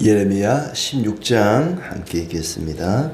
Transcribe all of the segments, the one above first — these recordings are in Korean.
예레미야 16장 함께 읽겠습니다.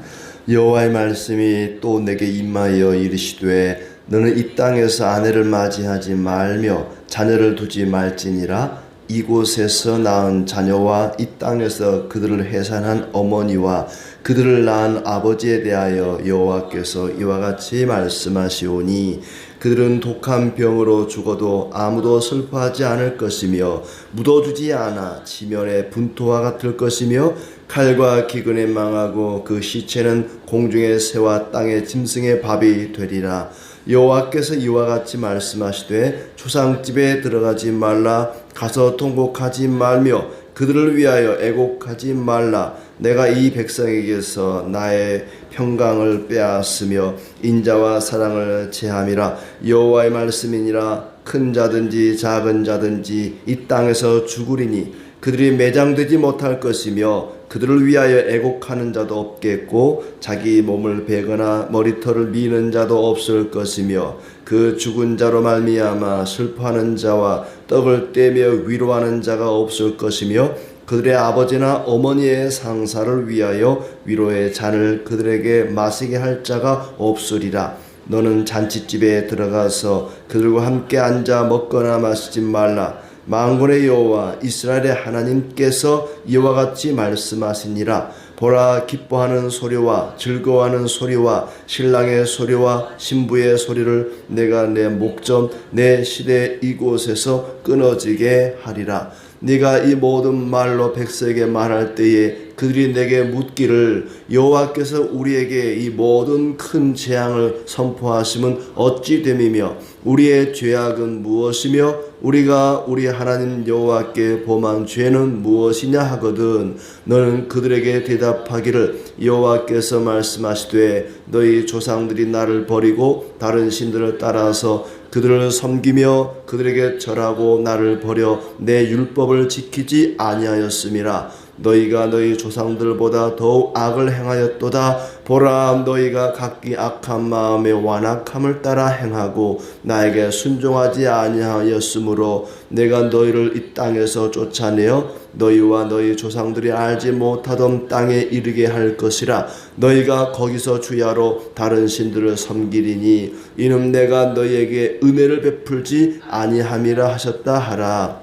여호와의 말씀이 또 내게 임하여 이르시되 너는 이 땅에서 아내를 맞이하지 말며 자녀를 두지 말지니라. 이곳에서 낳은 자녀와 이 땅에서 그들을 해산한 어머니와 그들을 낳은 아버지에 대하여 여호와께서 이와 같이 말씀하시오니 그들은 독한 병으로 죽어도 아무도 슬퍼하지 않을 것이며 묻어주지 않아 지면에 분토와 같을 것이며 칼과 기근에 망하고 그 시체는 공중의 새와 땅의 짐승의 밥이 되리라. 여호와께서 이와 같이 말씀하시되 조상집에 들어가지 말라. 가서 통곡하지 말며 그들을 위하여 애곡하지 말라. 내가 이 백성에게서 나의 평강을 빼앗으며 인자와 사랑을 제함이라. 여호와의 말씀이니라. 큰 자든지 작은 자든지 이 땅에서 죽으리니 그들이 매장되지 못할 것이며 그들을 위하여 애곡하는 자도 없겠고 자기 몸을 베거나 머리털을 미는 자도 없을 것이며 그 죽은 자로 말미암아 슬퍼하는 자와 떡을 떼며 위로하는 자가 없을 것이며 그들의 아버지나 어머니의 상사를 위하여 위로의 잔을 그들에게 마시게 할 자가 없으리라. 너는 잔치집에 들어가서 그들과 함께 앉아 먹거나 마시지 말라. 만군의 여호와 이스라엘의 하나님께서 이와 같이 말씀하시니라. 보라, 기뻐하는 소리와 즐거워하는 소리와 신랑의 소리와 신부의 소리를 내가 내 목전 내 시대 이곳에서 끊어지게 하리라. 네가 이 모든 말로 백성에게 말할 때에 그들이 내게 묻기를 여호와께서 우리에게 이 모든 큰 재앙을 선포하심은 어찌 됨이며 우리의 죄악은 무엇이며 우리가 우리 하나님 여호와께 범한 죄는 무엇이냐 하거든. 너는 그들에게 대답하기를 여호와께서 말씀하시되 너희 조상들이 나를 버리고 다른 신들을 따라서 그들을 섬기며 그들에게 절하고 나를 버려 내 율법을 지키지 아니하였음이라. 너희가 너희 조상들보다 더욱 악을 행하였도다. 보라, 너희가 각기 악한 마음의 완악함을 따라 행하고 나에게 순종하지 아니하였으므로 내가 너희를 이 땅에서 쫓아내어 너희와 너희 조상들이 알지 못하던 땅에 이르게 할 것이라. 너희가 거기서 주야로 다른 신들을 섬기리니 이는 내가 너희에게 은혜를 베풀지 아니함이라 하셨다 하라.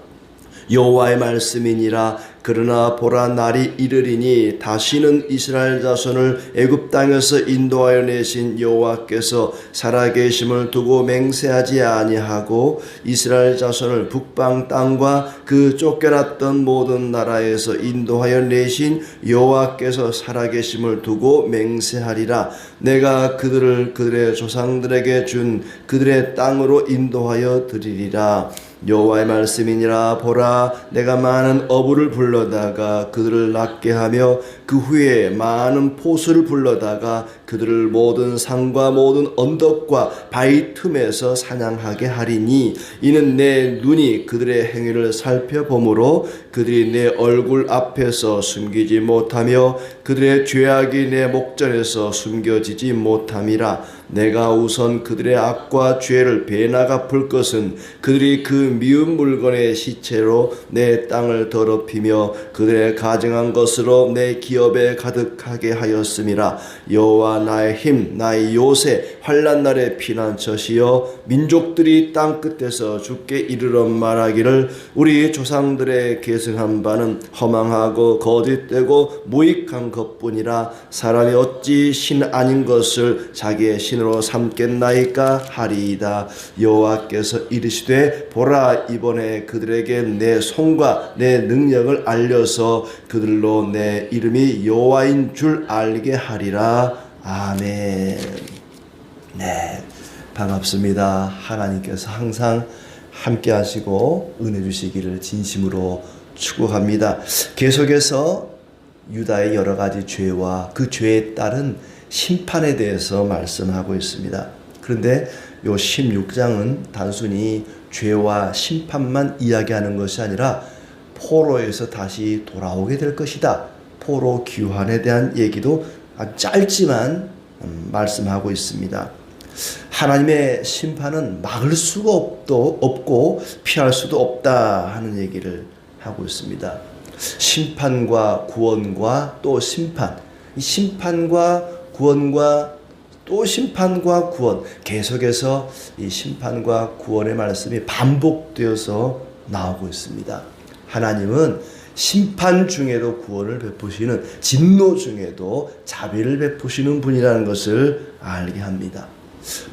여호와의 말씀이니라. 그러나 보라, 날이 이르리니 다시는 이스라엘 자손을 애굽 땅에서 인도하여 내신 여호와께서 살아계심을 두고 맹세하지 아니하고 이스라엘 자손을 북방 땅과 그 쫓겨났던 모든 나라에서 인도하여 내신 여호와께서 살아계심을 두고 맹세하리라. 내가 그들을 그들의 조상들에게 준 그들의 땅으로 인도하여 드리리라. 여호와의 말씀이니라. 보라, 내가 많은 어부를 불러다가 그들을 낫게 하며 그 후에 많은 포수를 불러다가 그들을 모든 산과 모든 언덕과 바위 틈에서 사냥하게 하리니 이는 내 눈이 그들의 행위를 살펴보므로 그들이 내 얼굴 앞에서 숨기지 못하며 그들의 죄악이 내 목전에서 숨겨지지 못함이라. 내가 우선 그들의 악과 죄를 배나 갚을 것은 그들이 그 미운 물건의 시체로 내 땅을 더럽히며 그들의 가증한 것으로 내 기업에 가득하게 하였음이라. 여호와 나의 힘, 나의 요새, 환난 날의 피난처시여 민족들이 땅 끝에서 주께 이르러 말하기를 우리 조상들의 계승한 바는 허망하고 거짓되고 무익한 것뿐이라. 사람이 어찌 신 아닌 것을 자기의 신으로 삼겠나이까 하리이다. 여호와께서 이르시되 보라, 이번에 그들에게 내 손과 내 능력을 알려서 그들로 내 이름이 여호와인 줄 알게 하리라. 아멘. 네, 반갑습니다. 하나님께서 항상 함께 하시고 은혜 주시기를 진심으로 축복합니다. 계속해서 유다의 여러 가지 죄와 그 죄에 따른 심판에 대해서 말씀하고 있습니다. 그런데 요 16장은 단순히 죄와 심판만 이야기하는 것이 아니라 포로에서 다시 돌아오게 될 것이다. 포로 귀환에 대한 얘기도 아주 짧지만 말씀하고 있습니다. 하나님의 심판은 막을 수가 없고 피할 수도 없다 하는 얘기를 하고 있습니다. 심판과 구원과 또 심판, 이 심판과 구원과 또 심판과 구원, 계속해서 이 심판과 구원의 말씀이 반복되어서 나오고 있습니다. 하나님은 심판 중에도 구원을 베푸시는, 진노 중에도 자비를 베푸시는 분이라는 것을 알게 합니다.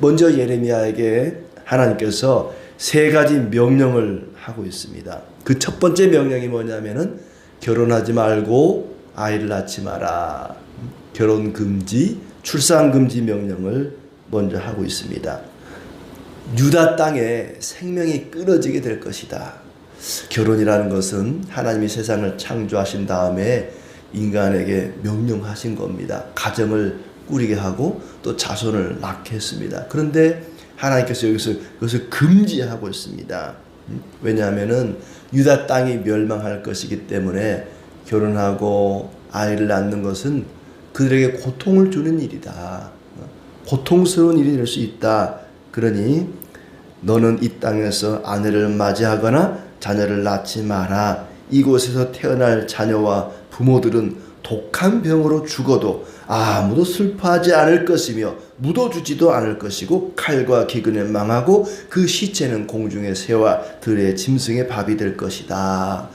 먼저 예레미야에게 하나님께서 세 가지 명령을 하고 있습니다. 그 첫 번째 명령이 뭐냐면은 결혼하지 말고 아이를 낳지 마라. 결혼 금지, 출산 금지 명령을 먼저 하고 있습니다. 유다 땅에 생명이 끊어지게 될 것이다. 결혼이라는 것은 하나님이 세상을 창조하신 다음에 인간에게 명령하신 겁니다. 가정을 꾸리게 하고 또 자손을 낳게 했습니다. 그런데 하나님께서 여기서 그것을 금지하고 있습니다. 왜냐하면은 유다 땅이 멸망할 것이기 때문에 결혼하고 아이를 낳는 것은 그들에게 고통을 주는 일이다. 고통스러운 일이 될 수 있다. 그러니 너는 이 땅에서 아내를 맞이하거나 자녀를 낳지 마라. 이곳에서 태어날 자녀와 부모들은 독한 병으로 죽어도 아무도 슬퍼하지 않을 것이며 묻어주지도 않을 것이고 칼과 기근에 망하고 그 시체는 공중의 새와 들의 짐승의 밥이 될 것이다.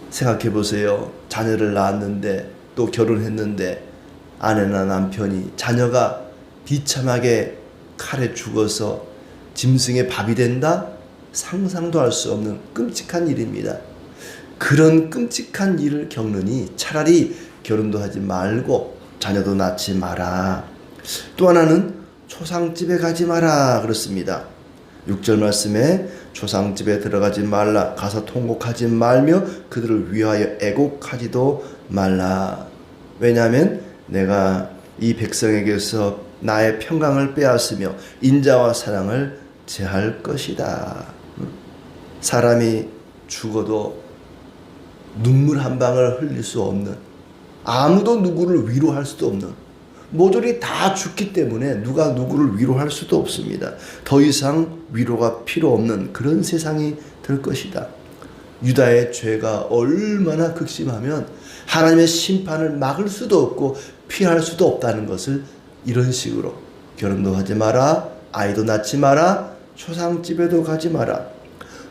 생각해 보세요. 자녀를 낳았는데 또 결혼했는데 아내나 남편이, 자녀가 비참하게 칼에 죽어서 짐승의 밥이 된다? 상상도 할 수 없는 끔찍한 일입니다. 그런 끔찍한 일을 겪느니 차라리 결혼도 하지 말고 자녀도 낳지 마라. 또 하나는 초상집에 가지 마라 그렇습니다. 6절 말씀에 초상집에 들어가지 말라. 가서 통곡하지 말며 그들을 위하여 애곡하지도 말라. 왜냐하면 내가 이 백성에게서 나의 평강을 빼앗으며 인자와 사랑을 제할 것이다. 사람이 죽어도 눈물 한 방울 흘릴 수 없는, 아무도 누구를 위로할 수도 없는, 모조리 다 죽기 때문에 누가 누구를 위로할 수도 없습니다. 더 이상 위로가 필요 없는 그런 세상이 될 것이다. 유다의 죄가 얼마나 극심하면 하나님의 심판을 막을 수도 없고 피할 수도 없다는 것을 이런 식으로 결혼도 하지 마라, 아이도 낳지 마라, 초상집에도 가지 마라.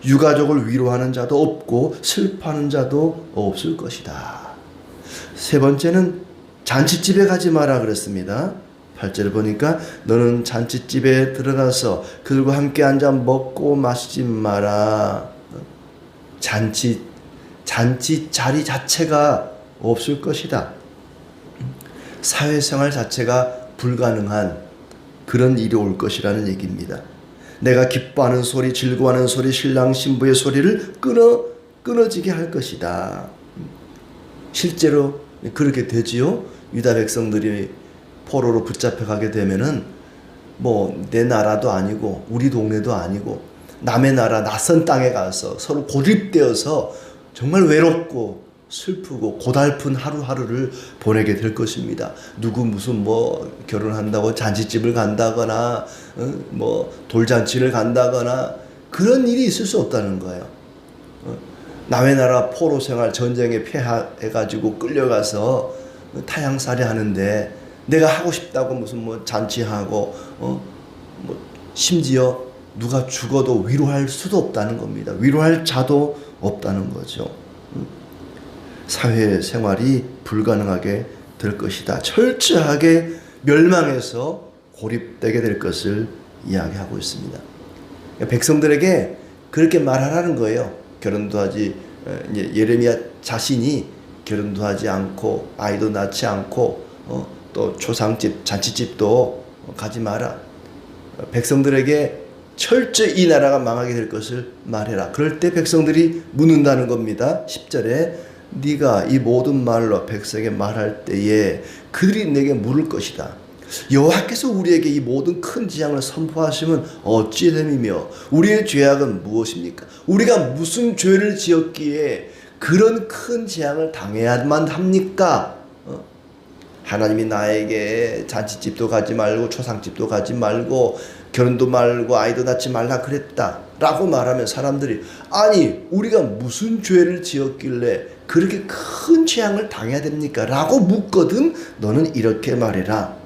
유가족을 위로하는 자도 없고 슬퍼하는 자도 없을 것이다. 세 번째는 잔치집에 가지 마라 그랬습니다. 8절을 보니까 너는 잔치집에 들어가서 그들과 함께 앉아 먹고 마시지 마라. 잔치 자리 자체가 없을 것이다. 사회생활 자체가 불가능한 그런 일이 올 것이라는 얘기입니다. 내가 기뻐하는 소리, 즐거워하는 소리, 신랑 신부의 소리를 끊어지게 할 것이다. 실제로 그렇게 되지요. 유다 백성들이 포로로 붙잡혀 가게 되면은 뭐 내 나라도 아니고 우리 동네도 아니고 남의 나라 낯선 땅에 가서 서로 고립되어서 정말 외롭고 슬프고 고달픈 하루하루를 보내게 될 것입니다. 누구 무슨 뭐 결혼한다고 잔치집을 간다거나 뭐 돌잔치를 간다거나 그런 일이 있을 수 없다는 거예요. 남의 나라 포로 생활 전쟁에 패해가지고 끌려가서 타향살이 하는데 내가 하고 싶다고 무슨 뭐 잔치하고 뭐 심지어 누가 죽어도 위로할 수도 없다는 겁니다. 위로할 자도 없다는 거죠. 사회생활이 불가능하게 될 것이다. 철저하게 멸망해서 고립되게 될 것을 이야기하고 있습니다. 백성들에게 그렇게 말하라는 거예요. 결혼도 하지, 예레미야 자신이 결혼도 하지 않고 아이도 낳지 않고 또 초상집, 잔치집도 가지 마라. 백성들에게 철저히 이 나라가 망하게 될 것을 말해라. 그럴 때 백성들이 묻는다는 겁니다. 10절에 네가 이 모든 말로 백성에게 말할 때에 그들이 내게 물을 것이다. 여호와께서 우리에게 이 모든 큰 재앙을 선포하시면 어찌 됨이며 우리의 죄악은 무엇입니까? 우리가 무슨 죄를 지었기에 그런 큰 재앙을 당해야만 합니까? 하나님이 나에게 잔치집도 가지 말고 초상집도 가지 말고 결혼도 말고 아이도 낳지 말라 그랬다. 라고 말하면 사람들이 아니 우리가 무슨 죄를 지었길래 그렇게 큰 재앙을 당해야 됩니까? 라고 묻거든 너는 이렇게 말해라.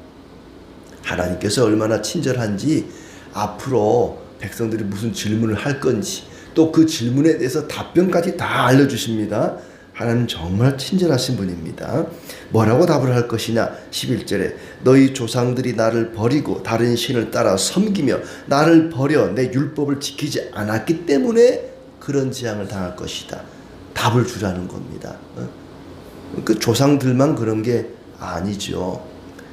하나님께서 얼마나 친절한지 앞으로 백성들이 무슨 질문을 할 건지 또 그 질문에 대해서 답변까지 다 알려주십니다. 하나님 정말 친절하신 분입니다. 뭐라고 답을 할 것이냐? 11절에 너희 조상들이 나를 버리고 다른 신을 따라 섬기며 나를 버려 내 율법을 지키지 않았기 때문에 그런 재앙을 당할 것이다. 답을 주라는 겁니다. 그 조상들만 그런 게 아니죠.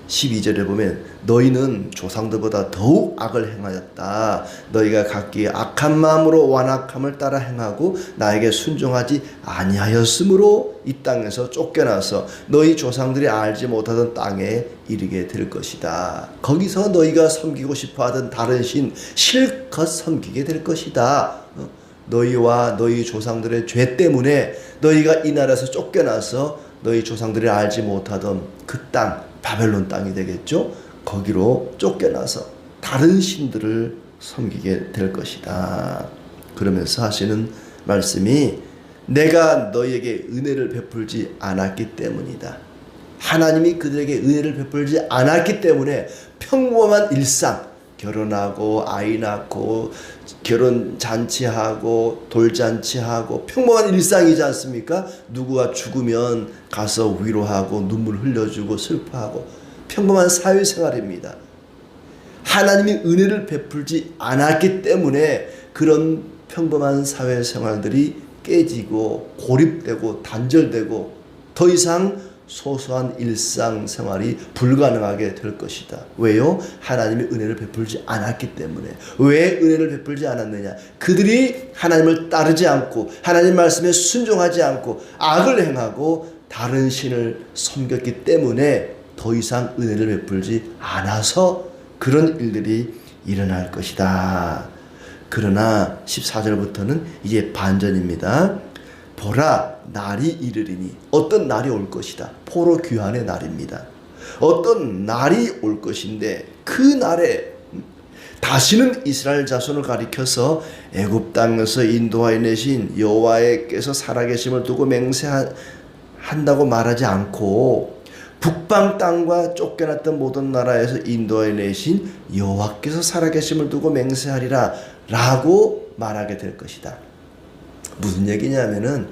12절에 보면 너희는 조상들보다 더욱 악을 행하였다. 너희가 각기 악한 마음으로 완악함을 따라 행하고 나에게 순종하지 아니하였으므로 이 땅에서 쫓겨나서 너희 조상들이 알지 못하던 땅에 이르게 될 것이다. 거기서 너희가 섬기고 싶어하던 다른 신 실컷 섬기게 될 것이다. 너희와 너희 조상들의 죄 때문에 너희가 이 나라에서 쫓겨나서 너희 조상들이 알지 못하던 그 땅 바벨론 땅이 되겠죠. 거기로 쫓겨나서 다른 신들을 섬기게 될 것이다. 그러면서 하시는 말씀이 내가 너희에게 은혜를 베풀지 않았기 때문이다. 하나님이 그들에게 은혜를 베풀지 않았기 때문에 평범한 일상, 결혼하고 아이 낳고 결혼 잔치하고 돌잔치하고 평범한 일상이지 않습니까? 누구가 죽으면 가서 위로하고 눈물 흘려주고 슬퍼하고 평범한 사회생활입니다. 하나님이 은혜를 베풀지 않았기 때문에 그런 평범한 사회생활들이 깨지고 고립되고 단절되고 더 이상 소소한 일상생활이 불가능하게 될 것이다. 왜요? 하나님이 은혜를 베풀지 않았기 때문에. 왜 은혜를 베풀지 않았느냐? 그들이 하나님을 따르지 않고 하나님 말씀에 순종하지 않고 악을 행하고 다른 신을 섬겼기 때문에 더 이상 은혜를 베풀지 않아서 그런 일들이 일어날 것이다. 그러나 14절부터는 이제 반전입니다. 보라 날이 이르리니 어떤 날이 올 것이다. 포로 귀환의 날입니다. 어떤 날이 올 것인데 그 날에 다시는 이스라엘 자손을 가리켜서 애굽 땅에서 인도하여 내신 여호와께서 살아계심을 두고 맹세한다고 말하지 않고 북방 땅과 쫓겨났던 모든 나라에서 인도하여 내신 여호와께서 살아계심을 두고 맹세하리라 라고 말하게 될 것이다. 무슨 얘기냐면은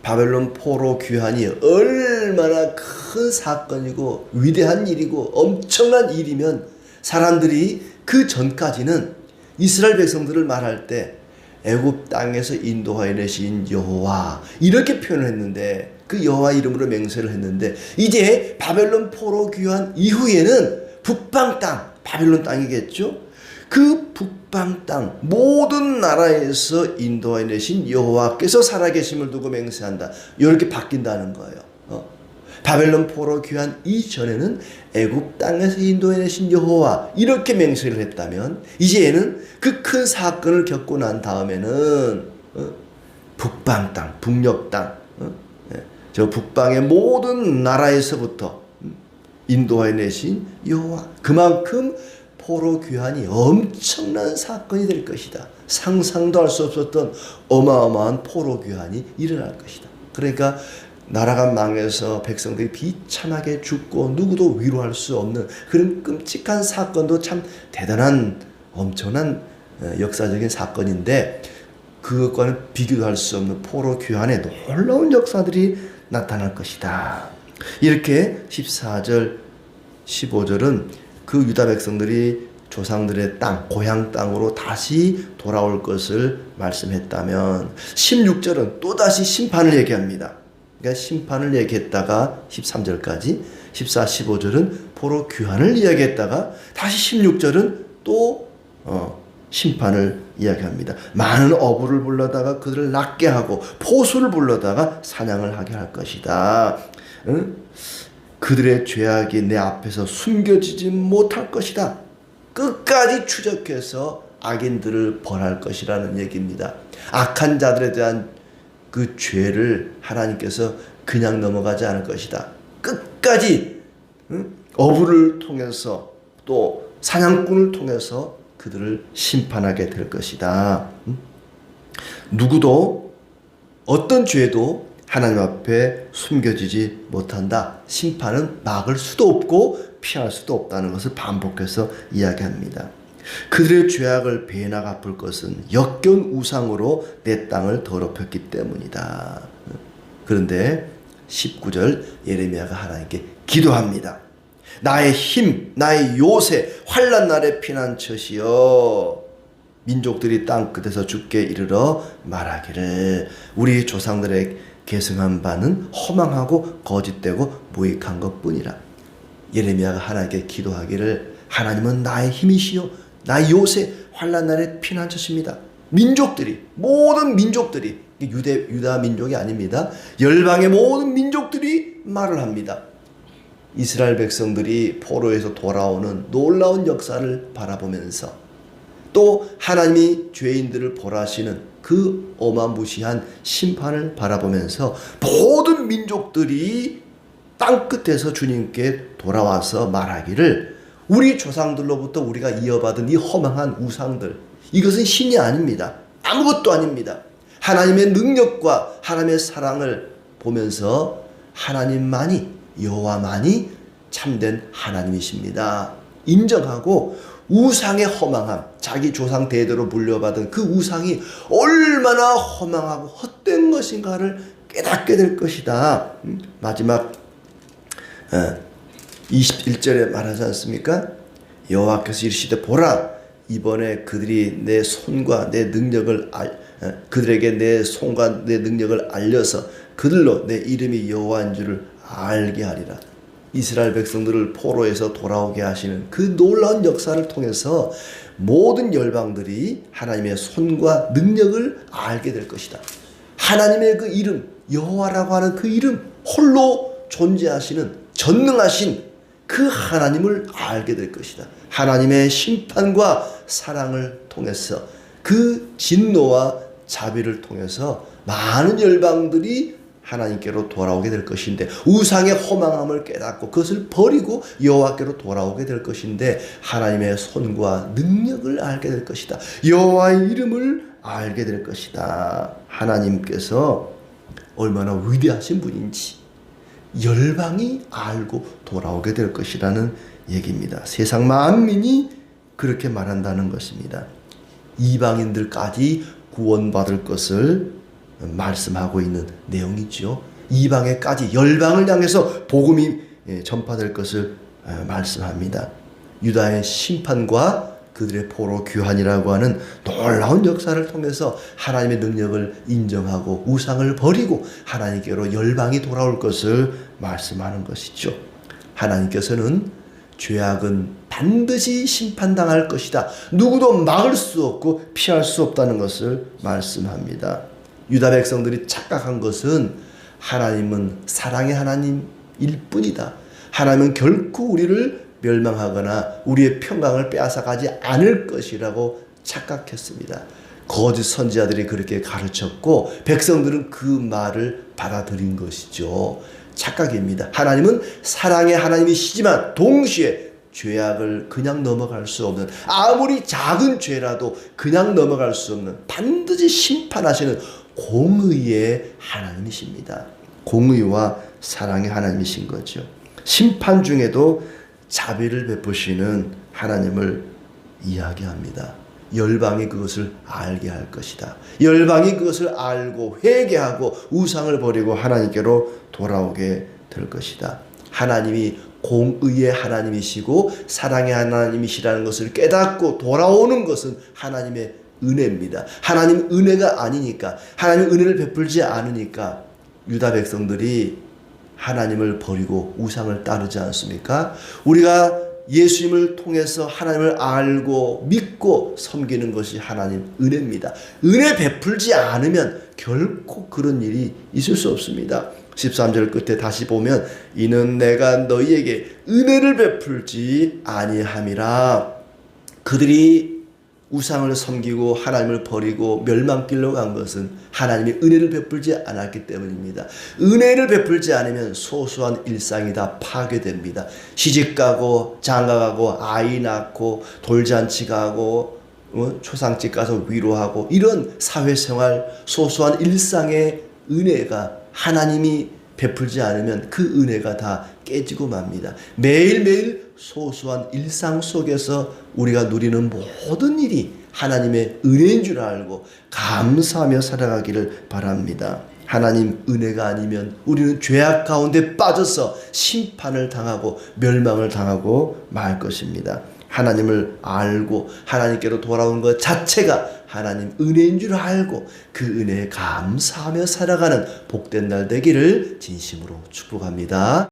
바벨론 포로 귀환이 얼마나 큰 사건이고 위대한 일이고 엄청난 일이면 사람들이 그 전까지는 이스라엘 백성들을 말할 때 애굽 땅에서 인도하여 내신 여호와 이렇게 표현을 했는데 그 여호와 이름으로 맹세를 했는데 이제 바벨론 포로 귀환 이후에는 북방 땅 바벨론 땅이겠죠. 그 북방 땅 모든 나라에서 인도해 내신 여호와께서 살아계심을 두고 맹세한다. 이렇게 바뀐다는 거예요. 바벨론 포로 귀환 이전에는 애굽 땅에서 인도해 내신 여호와 이렇게 맹세를 했다면 이제는 그 큰 사건을 겪고 난 다음에는 북방 땅, 북녘 땅, 저 북방의 모든 나라에서부터 인도해 내신 여호와 그만큼 포로 귀환이 엄청난 사건이 될 것이다. 상상도 할 수 없었던 어마어마한 포로 귀환이 일어날 것이다. 그러니까 나라가 망해서 백성들이 비참하게 죽고 누구도 위로할 수 없는 그런 끔찍한 사건도 참 대단한 엄청난 역사적인 사건인데 그것과는 비교도 할 수 없는 포로 귀환의 놀라운 역사들이 나타날 것이다. 이렇게 14절 15절은 그 유다 백성들이 조상들의 땅, 고향 땅으로 다시 돌아올 것을 말씀했다면 16절은 또다시 심판을 얘기합니다. 그러니까 심판을 얘기했다가 13절까지 14, 15절은 포로 귀환을 이야기했다가 다시 16절은 또 심판을 이야기합니다. 많은 어부를 불러다가 그들을 낫게 하고 포수를 불러다가 사냥을 하게 할 것이다. 그들의 죄악이 내 앞에서 숨겨지지 못할 것이다. 끝까지 추적해서 악인들을 벌할 것이라는 얘기입니다. 악한 자들에 대한 그 죄를 하나님께서 그냥 넘어가지 않을 것이다. 끝까지 어부를 통해서 또 사냥꾼을 통해서 그들을 심판하게 될 것이다. 누구도 어떤 죄도 하나님 앞에 숨겨지지 못한다. 심판은 막을 수도 없고 피할 수도 없다는 것을 반복해서 이야기합니다. 그들의 죄악을 배나 갚을 것은 역겨운 우상으로 내 땅을 더럽혔기 때문이다. 그런데 19절 예레미야가 하나님께 기도합니다. 나의 힘, 나의 요새, 환난 날의 피난처시여, 민족들이 땅 끝에서 주께 이르러 말하기를 우리 조상들의 계승한 바는 허망하고 거짓되고 무익한 것뿐이라. 예레미야가 하나님께 기도하기를 하나님은 나의 힘이시요 나의 요새, 환난 날의 피난처십니다. 민족들이, 모든 민족들이, 유다 민족이 아닙니다. 열방의 모든 민족들이 말을 합니다. 이스라엘 백성들이 포로에서 돌아오는 놀라운 역사를 바라보면서 또 하나님이 죄인들을 벌하시는 그 어마무시한 심판을 바라보면서 모든 민족들이 땅끝에서 주님께 돌아와서 말하기를 우리 조상들로부터 우리가 이어받은 이 허망한 우상들, 이것은 신이 아닙니다. 아무것도 아닙니다. 하나님의 능력과 하나님의 사랑을 보면서 하나님만이, 여호와만이 참된 하나님이십니다. 인정하고 우상의 허망함, 자기 조상 대대로 물려받은 그 우상이 얼마나 허망하고 헛된 것인가를 깨닫게 될 것이다. 마지막 21절에 말하지 않습니까? 여호와께서 이르시되 보라, 이번에 그들이 내 손과 내 능력을 그들에게 내 손과 내 능력을 알려서 그들로 내 이름이 여호와인 줄을 알게 하리라. 이스라엘 백성들을 포로에서 돌아오게 하시는 그 놀라운 역사를 통해서 모든 열방들이 하나님의 손과 능력을 알게 될 것이다. 하나님의 그 이름, 여호와라고 하는 그 이름, 홀로 존재하시는 전능하신 그 하나님을 알게 될 것이다. 하나님의 심판과 사랑을 통해서 그 진노와 자비를 통해서 많은 열방들이 하나님께로 돌아오게 될 것인데, 우상의 허망함을 깨닫고 그것을 버리고 여호와께로 돌아오게 될 것인데, 하나님의 손과 능력을 알게 될 것이다. 여호와의 이름을 알게 될 것이다. 하나님께서 얼마나 위대하신 분인지 열방이 알고 돌아오게 될 것이라는 얘기입니다. 세상 만민이 그렇게 말한다는 것입니다. 이방인들까지 구원받을 것을 말씀하고 있는 내용이죠. 이방에까지, 열방을 향해서 복음이 전파될 것을 말씀합니다. 유다의 심판과 그들의 포로 귀환이라고 하는 놀라운 역사를 통해서 하나님의 능력을 인정하고 우상을 버리고 하나님께로 열방이 돌아올 것을 말씀하는 것이죠. 하나님께서는 죄악은 반드시 심판당할 것이다. 누구도 막을 수 없고 피할 수 없다는 것을 말씀합니다. 유다 백성들이 착각한 것은 하나님은 사랑의 하나님일 뿐이다. 하나님은 결코 우리를 멸망하거나 우리의 평강을 빼앗아가지 않을 것이라고 착각했습니다. 거짓 선지자들이 그렇게 가르쳤고 백성들은 그 말을 받아들인 것이죠. 착각입니다. 하나님은 사랑의 하나님이시지만 동시에 죄악을 그냥 넘어갈 수 없는, 아무리 작은 죄라도 그냥 넘어갈 수 없는, 반드시 심판하시는 공의의 하나님이십니다. 공의와 사랑의 하나님이신 거죠. 심판 중에도 자비를 베푸시는 하나님을 이야기합니다. 열방이 그것을 알게 할 것이다. 열방이 그것을 알고 회개하고 우상을 버리고 하나님께로 돌아오게 될 것이다. 하나님이 공의의 하나님이시고 사랑의 하나님이시라는 것을 깨닫고 돌아오는 것은 하나님의 은혜입니다. 하나님 은혜가 아니니까, 하나님 은혜를 베풀지 않으니까 유다 백성들이 하나님을 버리고 우상을 따르지 않습니까? 우리가 예수님을 통해서 하나님을 알고 믿고 섬기는 것이 하나님 은혜입니다. 은혜 베풀지 않으면 결코 그런 일이 있을 수 없습니다. 13절 끝에 다시 보면 이는 내가 너희에게 은혜를 베풀지 아니함이라. 그들이 우상을 섬기고 하나님을 버리고 멸망길로 간 것은 하나님이 은혜를 베풀지 않았기 때문입니다. 은혜를 베풀지 않으면 소소한 일상이 다 파괴됩니다. 시집가고 장가가고 아이 낳고 돌잔치 가고 초상집 가서 위로하고 이런 사회생활 소소한 일상의 은혜가 하나님이 베풀지 않으면 그 은혜가 다 깨지고 맙니다. 매일매일 소소한 일상 속에서 우리가 누리는 모든 일이 하나님의 은혜인 줄 알고 감사하며 살아가기를 바랍니다. 하나님 은혜가 아니면 우리는 죄악 가운데 빠져서 심판을 당하고 멸망을 당하고 말 것입니다. 하나님을 알고 하나님께로 돌아온 것 자체가 하나님 은혜인 줄 알고 그 은혜에 감사하며 살아가는 복된 날 되기를 진심으로 축복합니다.